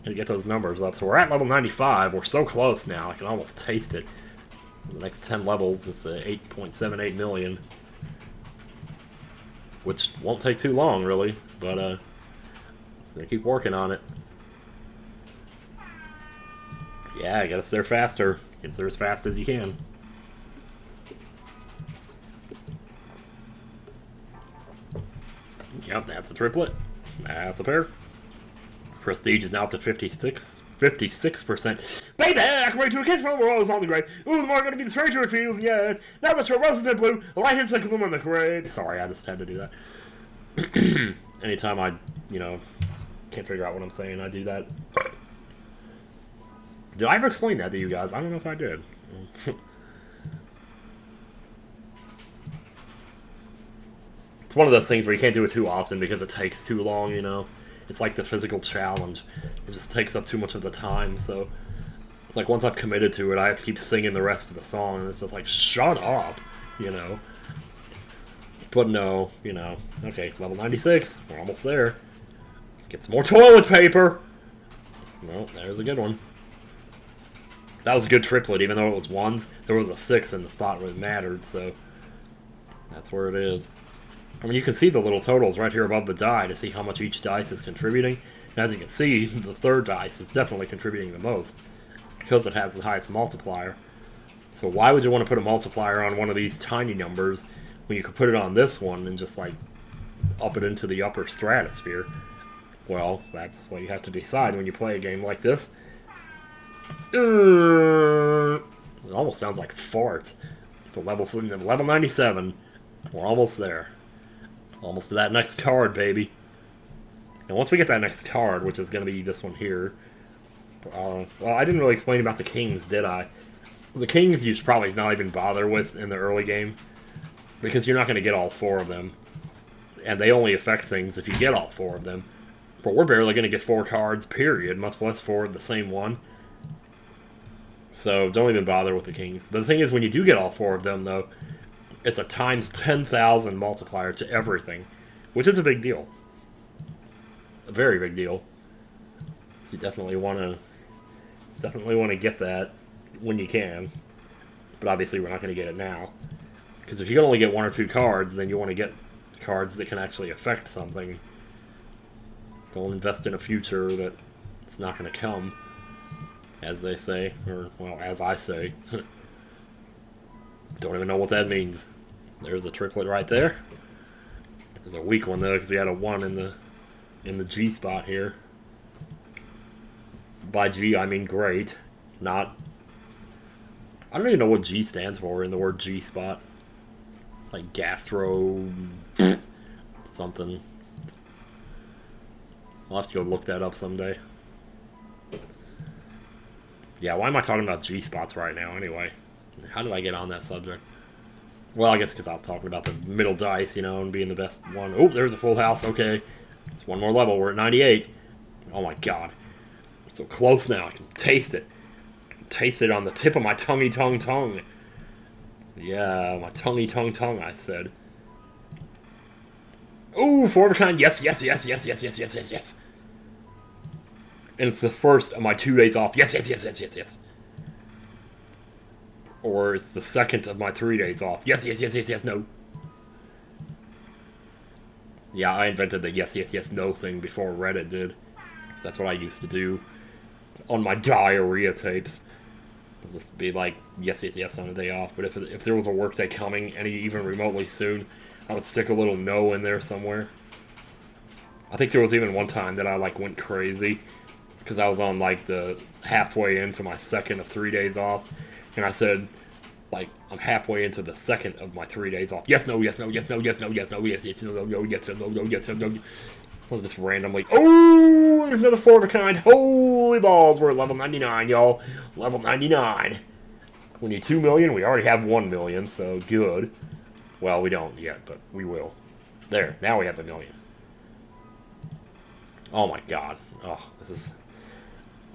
And get those numbers up. So we're at level 95. We're so close now. I can almost taste it. The next 10 levels is 8.78 million. Which won't take too long, really. But, so keep working on it. Yeah, get us there faster. Get us there as fast as you can. Yep, that's a triplet. That's a pair. Prestige is now up to 56%. Baby, I can wait to a kiss from a rose on the grave. Ooh, the more gonna be the stranger it feels, yeah. Now let's show roses in blue. A light hits like a gloom on the grave. Sorry, I just had to do that. Anytime I, can't figure out what I'm saying, I do that. Did I ever explain that to you guys? I don't know if I did. It's one of those things where you can't do it too often because it takes too long, It's like the physical challenge. It just takes up too much of the time, so... It's like once I've committed to it, I have to keep singing the rest of the song, and it's just like, shut up, But no, okay, level 96, we're almost there. Get some more toilet paper! Well, there's a good one. That was a good triplet, even though it was ones. There was a 6 in the spot where it mattered, so... That's where it is. I mean, you can see the little totals right here above the die to see how much each dice is contributing. And as you can see, the third dice is definitely contributing the most, because it has the highest multiplier. So why would you want to put a multiplier on one of these tiny numbers when you could put it on this one and just, like, up it into the upper stratosphere? Well, that's what you have to decide when you play a game like this. It almost sounds like farts. So level 97, we're almost there. Almost to that next card, baby. And once we get that next card, which is going to be this one here... well, I didn't really explain about the kings, did I? The kings you should probably not even bother with in the early game, because you're not going to get all 4 of them. And they only affect things if you get all 4 of them. But we're barely going to get 4 cards, period, much less 4 of the same one. So don't even bother with the kings. But the thing is, when you do get all 4 of them, though, it's a times 10,000 multiplier to everything, which is a big deal. A very big deal. So you definitely want to get that when you can. But obviously we're not going to get it now. Because if you can only get 1 or 2 cards, then you want to get cards that can actually affect something. Don't invest in a future that it's not going to come, as they say, or, well, as I say. Don't even know what that means. There's a triplet right there. There's a weak one, though, because we had a 1 in the G spot here. By G, I mean great, not... I don't even know what G stands for in the word G spot. It's like gastro... something. I'll have to go look that up someday. Yeah, why am I talking about G spots right now, anyway? How did I get on that subject? Well, I guess because I was talking about the middle dice, you know, and being the best one. Oh, there's a full house, okay. It's one more level, we're at 98. Oh my god. We're so close now, I can taste it. I can taste it on the tip of my tongue. Yeah, my tongue, I said. Ooh, 4 of a kind, yes. And it's the first of my 2 days off, yes. Or it's the second of my 3 days off, yes, no. Yeah, I invented the yes, no thing before Reddit did. That's what I used to do on my diarrhea tapes. I'll just be like, yes on a day off. But if there was a work day coming, any even remotely soon, I would stick a little no in there somewhere. I think there was even one time that I, like, went crazy. Because I was on, like, the halfway into my second of 3 days off. And I said, like, I'm halfway into the second of my 3 days off. Yes, no. I was just randomly, oh, there's another 4 of a kind. Holy balls, we're at level 99, y'all. Level 99. We need 2 million. We already have 1 million, so good. Well, we don't yet, but we will. There, now we have 1 million. Oh my god. Oh, this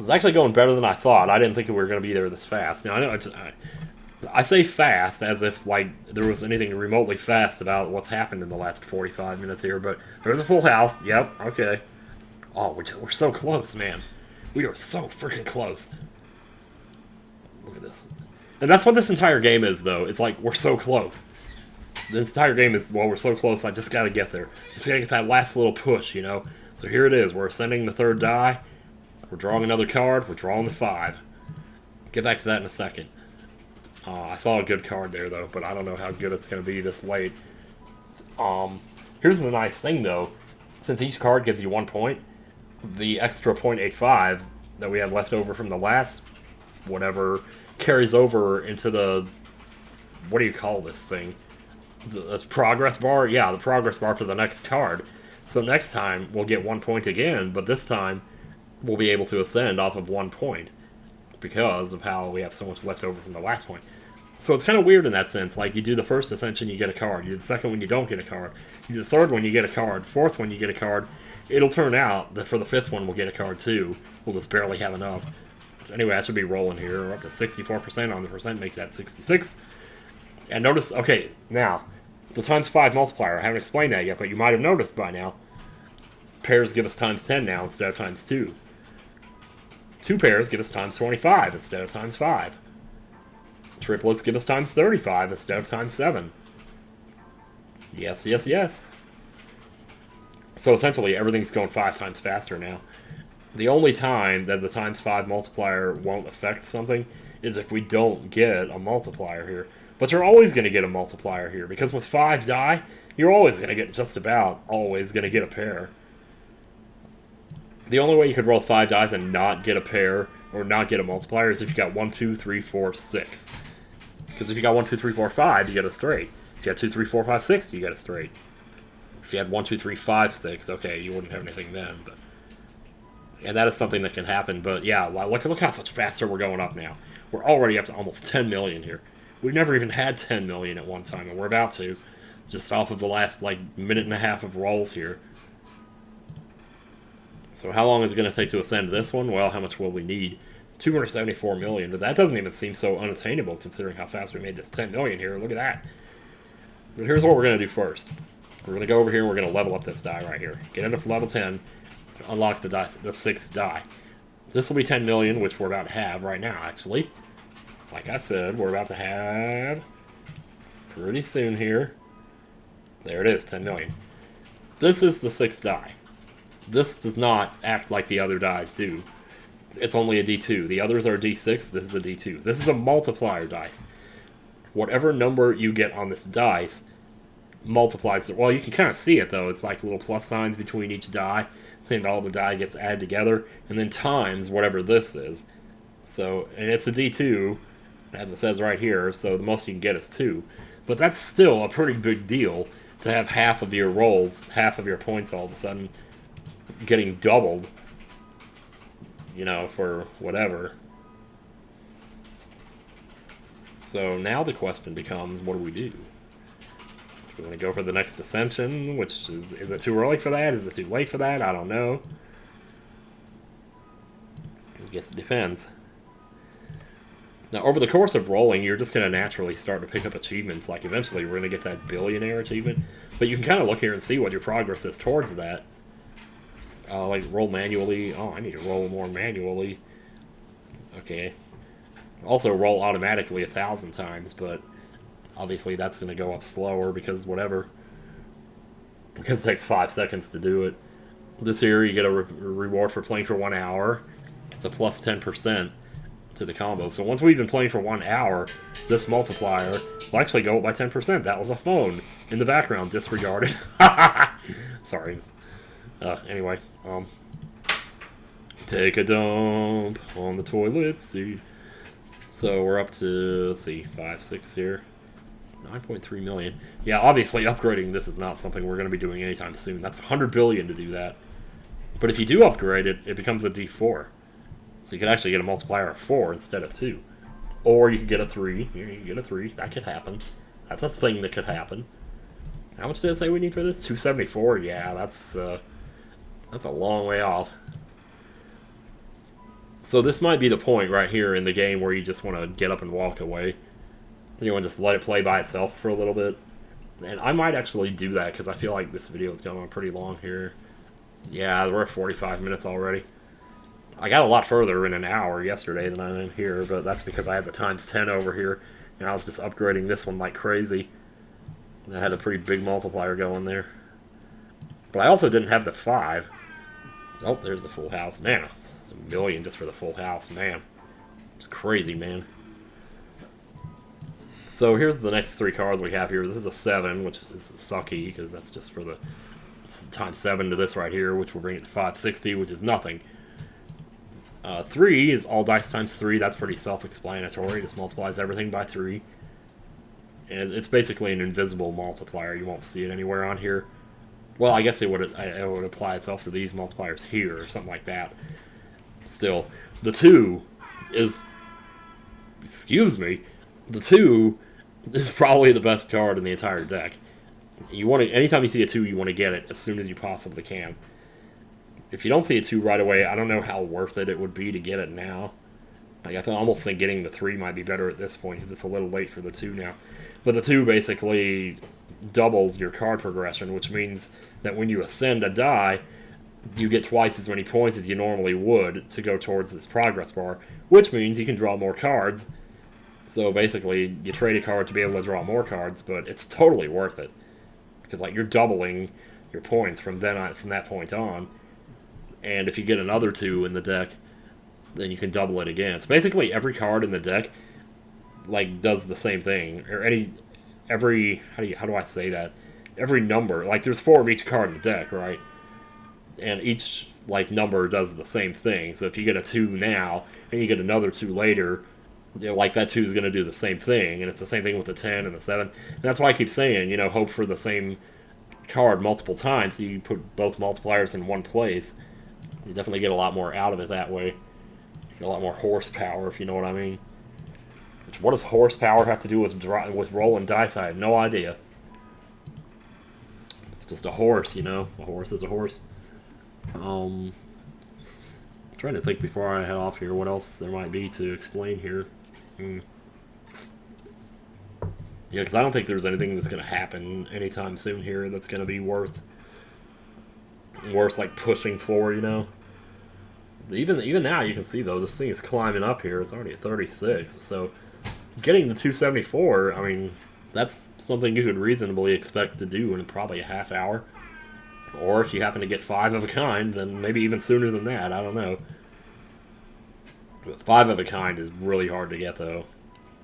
is actually going better than I thought. I didn't think we were going to be there this fast. Now, I know I say fast as if, like, there was anything remotely fast about what's happened in the last 45 minutes here, but there's a full house. Yep, okay. Oh, we're so close, man. We are so freaking close. Look at this. And that's what this entire game is, though. It's like, we're so close. This entire game is, well, we're so close, I just gotta get there. Just gotta get that last little push, you know? So here it is. We're ascending the 3rd die. We're drawing another card. We're drawing the 5. Get back to that in a second. I saw a good card there, though, but I don't know how good it's going to be this late. Here's the nice thing, though. Since each card gives you 1 point, the extra 0.85 that we had left over from the last whatever carries over into the... What do you call this thing? This progress bar? Yeah, the progress bar for the next card. So next time, we'll get 1 point again, but this time, we'll be able to ascend off of 1 point. Because of how we have so much left over from the last point. So it's kind of weird in that sense. Like, you do the first ascension, you get a card. You do the second one, you don't get a card. You do the third one, you get a card. Fourth one, you get a card. It'll turn out that for the 5th one, we'll get a card too. We'll just barely have enough. Anyway, I should be rolling here. We're up to 64% on the percent, make that 66. And notice, okay, now, the times 5 multiplier. I haven't explained that yet, but you might have noticed by now. Pairs give us times 10 now instead of times 2. 2 pairs give us times 25 instead of times 5. Triplets give us times 35 instead of times 7. Yes. So essentially, everything's going 5 times faster now. The only time that the times 5 multiplier won't affect something is if we don't get a multiplier here. But you're always going to get a multiplier here, because with 5 die, you're always going to get, just about always going to get a pair. The only way you could roll 5 dice and not get a pair, or not get a multiplier, is if you got 1, 2, 3, 4, 6. Because if you got 1, 2, 3, 4, 5, you get a straight. If you had 2, 3, 4, 5, 6, you get a straight. If you had 1, 2, 3, 5, 6, okay, you wouldn't have anything then. But... And that is something that can happen, but yeah, look how much faster we're going up now. We're already up to almost 10 million here. We've never even had 10 million at one time, and we're about to. Just off of the last, like, minute and a half of rolls here. So how long is it going to take to ascend this one? Well, how much will we need? 274 million, but that doesn't even seem so unattainable considering how fast we made this 10 million here. Look at that. But here's what we're going to do first. We're going to go over here and we're going to level up this die right here. Get it up to level 10, unlock the 6th die. This will be 10 million, which we're about to have right now, actually. Like I said, we're about to have pretty soon here. There it is, 10 million. This is the 6th die. This does not act like the other dice do. It's only a D2. The others are D6, this is a D2. This is a multiplier dice. Whatever number you get on this dice multiplies it. Well, you can kind of see it, though. It's like little plus signs between each die, saying that all the die gets added together, and then times whatever this is. So, and it's a D2, as it says right here, so the most you can get is 2. But that's still a pretty big deal to have half of your rolls, half of your points all of a sudden getting doubled, you know, for whatever. So now the question becomes, what do we do? Do we want to go for the next ascension, which is it too early for that? Is it too late for that? I don't know. I guess it depends. Now, over the course of rolling, you're just going to naturally start to pick up achievements. Like, eventually, we're going to get that billionaire achievement. But you can kind of look here and see what your progress is towards that. Like, roll manually. Oh, I need to roll more manually. Okay. Also, roll automatically 1,000 times, but obviously that's going to go up slower because whatever. Because it takes 5 seconds to do it. This here, you get a reward for playing for 1 hour. It's a plus 10% to the combo. So once we've been playing for 1 hour, this multiplier will actually go up by 10%. That was a phone in the background, disregarded. Sorry. Anyway, take a dump on the toilet seat. So we're up to, let's see, 5, 6 here. 9.3 million. Yeah, obviously upgrading this is not something we're going to be doing anytime soon. That's 100 billion to do that. But if you do upgrade it, it becomes a D4. So you could actually get a multiplier of 4 instead of 2. Or you could get a 3. Here, you can get a 3. That could happen. That's a thing that could happen. How much did it say we need for this? 274? Yeah, that's a long way off. So this might be the point right here in the game where you just want to get up and walk away. You want to just let it play by itself for a little bit. And I might actually do that because I feel like this video is going on pretty long here. Yeah, we're at 45 minutes already. I got a lot further in an hour yesterday than I am here, but that's because I had the times 10 over here, and I was just upgrading this one like crazy. And I had a pretty big multiplier going there. But I also didn't have the 5. Oh, there's the full house. Man, it's a million just for the full house, man. It's crazy, man. So here's the next 3 cards we have here. This is a 7, which is sucky, because that's just for the times 7 to this right here, which will bring it to 560, which is nothing. 3 is all dice times 3. That's pretty self-explanatory. It just multiplies everything by 3. And it's basically an invisible multiplier. You won't see it anywhere on here. Well, I guess it would apply itself to these multipliers here, or something like that. Still, the 2 is... Excuse me. The 2 is probably the best card in the entire deck. You want to, anytime you see a 2, you want to get it as soon as you possibly can. If you don't see a 2 right away, I don't know how worth it would be to get it now. Like, I almost think getting the 3 might be better at this point, because it's a little late for the 2 now. But the 2 basically doubles your card progression, which means that when you ascend a die, you get twice as many points as you normally would to go towards this progress bar, which means you can draw more cards. So basically, you trade a card to be able to draw more cards, but it's totally worth it. Because, like, you're doubling your points from that point on. And if you get another 2 in the deck, then you can double it again. So basically, every card in the deck, like, does the same thing. Or every how do I say that? Every number, like, there's 4 of each card in the deck, right? And each, like, number does the same thing. So if you get a 2 now, and you get another 2 later, you know, like, that 2 is going to do the same thing. And it's the same thing with the 10 and the 7. And that's why I keep saying, you know, hope for the same card multiple times, so you put both multipliers in one place. You definitely get a lot more out of it that way. You get a lot more horsepower, if you know what I mean. Which, what does horsepower have to do with rolling dice? I have no idea. It's just a horse, you know. A horse is a horse. I'm trying to think before I head off here what else there might be to explain here. Yeah, because I don't think there's anything that's going to happen anytime soon here that's going to be worth like pushing for, you know. Even now you can see though this thing is climbing up here. It's already at 36, so getting the 274, I mean, that's something you could reasonably expect to do in probably a half hour Or if you happen to get 5 of a kind, then maybe even sooner than that. I don't know. But 5 of a kind is really hard to get, though.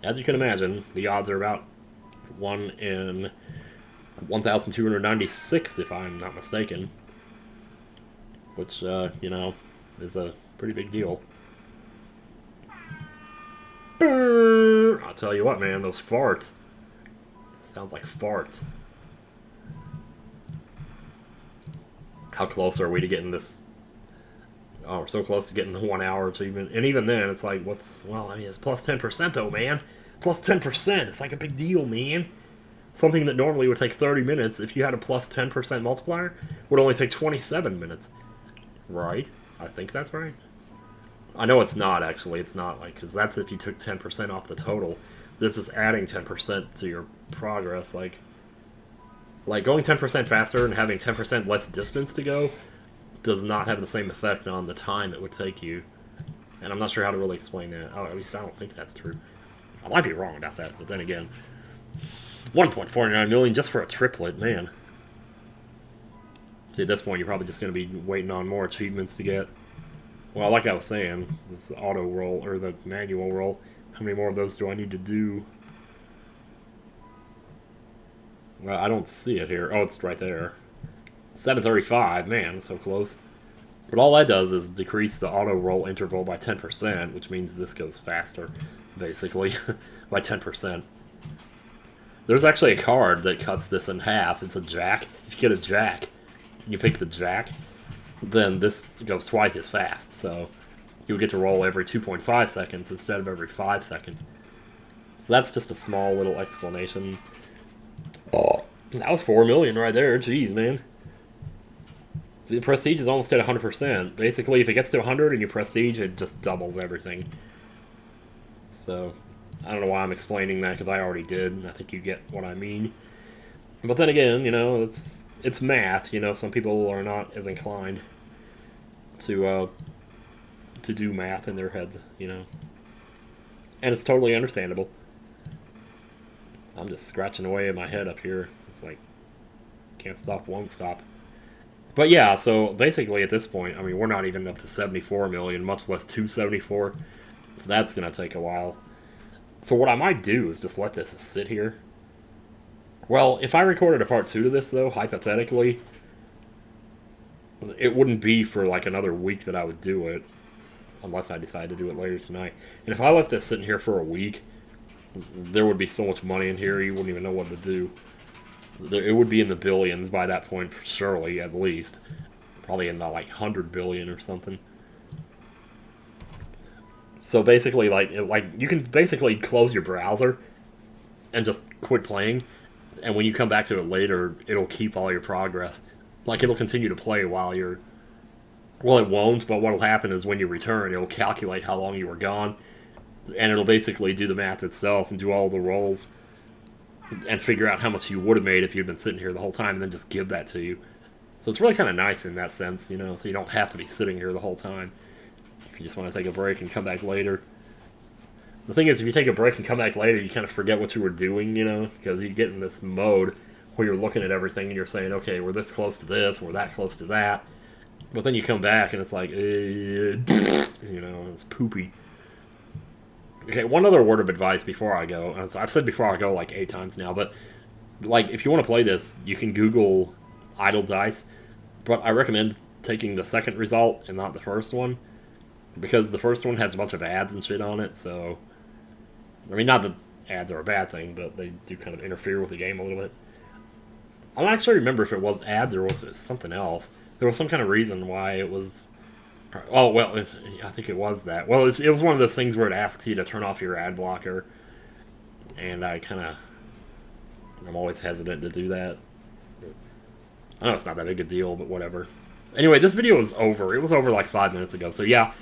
As you can imagine, the odds are about 1 in 1,296, if I'm not mistaken. Which, you know, is a pretty big deal. I'll tell you what, man, those farts. Sounds like farts. How close are we to getting this? Oh, we're so close to getting the 1 hour achievement. And even then, it's like, well, I mean, it's plus 10% though, man. Plus 10%. It's like a big deal, man. Something that normally would take 30 minutes, if you had a plus 10% multiplier, would only take 27 minutes. Right? I think that's right. I know it's not, actually. It's not, like, because that's if you took 10% off the total. This is adding 10% to your progress, like going 10% faster and having 10% less distance to go does not have the same effect on the time it would take you. And I'm not sure how to really explain that. Oh, at least I don't think that's true. I might be wrong about that, but then again, 1.49 million just for a triplet, man. See, at this point, you're probably just going to be waiting on more achievements to get. Well, like I was saying, this auto roll, or the manual roll, how many more of those do I need to do? Well, I don't see it here. Oh, it's right there. 735, man, so close. But all that does is decrease the auto roll interval by 10%, which means this goes faster, basically, by 10%. There's actually a card that cuts this in half. It's a jack. If you get a jack, and you pick the jack, then this goes twice as fast. So you would get to roll every 2.5 seconds instead of every 5 seconds. So that's just a small little explanation. Oh, that was 4 million right there. Jeez, man. See, the prestige is almost at 100%. Basically, if it gets to 100 and you prestige, it just doubles everything. So, I don't know why I'm explaining that, because I already did, and I think you get what I mean. But then again, you know, it's math, you know, some people are not as inclined to do math in their heads, you know. And it's totally understandable. I'm just scratching away in my head up here. It's like, can't stop, won't stop. But yeah, so basically at this point, I mean, we're not even up to 74 million, much less 274. So that's going to take a while. So what I might do is just let this sit here. Well, if I recorded a part 2 to this, though, hypothetically, it wouldn't be for like another week that I would do it, unless I decide to do it later tonight. And if I left this sitting here for a week, there would be so much money in here, you wouldn't even know what to do. It would be in the billions by that point, surely, at least. Probably in the, like, 100 billion or something. So basically, like you can basically close your browser and just quit playing, and when you come back to it later, it'll keep all your progress. Like, it'll continue to play while you're... Well, it won't, but what'll happen is when you return, it'll calculate how long you were gone, and it'll basically do the math itself and do all the rolls and figure out how much you would have made if you'd been sitting here the whole time, and then just give that to you. So it's really kind of nice in that sense, you know, so you don't have to be sitting here the whole time if you just want to take a break and come back later. The thing is, if you take a break and come back later, you kind of forget what you were doing, you know, because you get in this mode where you're looking at everything and you're saying, okay, we're this close to this, we're that close to that. But then you come back and it's like, you know, it's poopy. Okay, one other word of advice before I go. So I've said before I go like 8 times now, but like if you want to play this, you can Google idledice, but I recommend taking the second result and not the first one, because the first one has a bunch of ads and shit on it. So, I mean, not that ads are a bad thing, but they do kind of interfere with the game a little bit. I don't actually remember if it was ads or was it something else. There was some kind of reason why it was... Oh, well, I think it was that. Well, it was one of those things where it asks you to turn off your ad blocker, and I'm always hesitant to do that. I know it's not that big a deal, but whatever. Anyway, this video is over. It was over like 5 minutes ago, so yeah.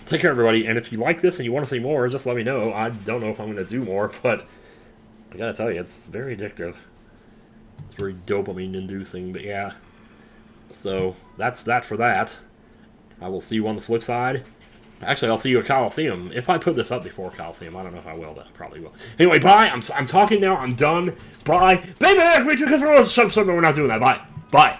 Take care, everybody, and if you like this and you want to see more, just let me know. I don't know if I'm going to do more, but I gotta tell you, it's very addictive. It's very dopamine-inducing, but yeah. So, that's that for that. I will see you on the flip side. Actually, I'll see you at Coliseum. If I put this up before Coliseum, I don't know if I will, but I probably will. Anyway, bye. I'm talking now. I'm done. Bye. Baby, because we're not doing that. Bye. Bye.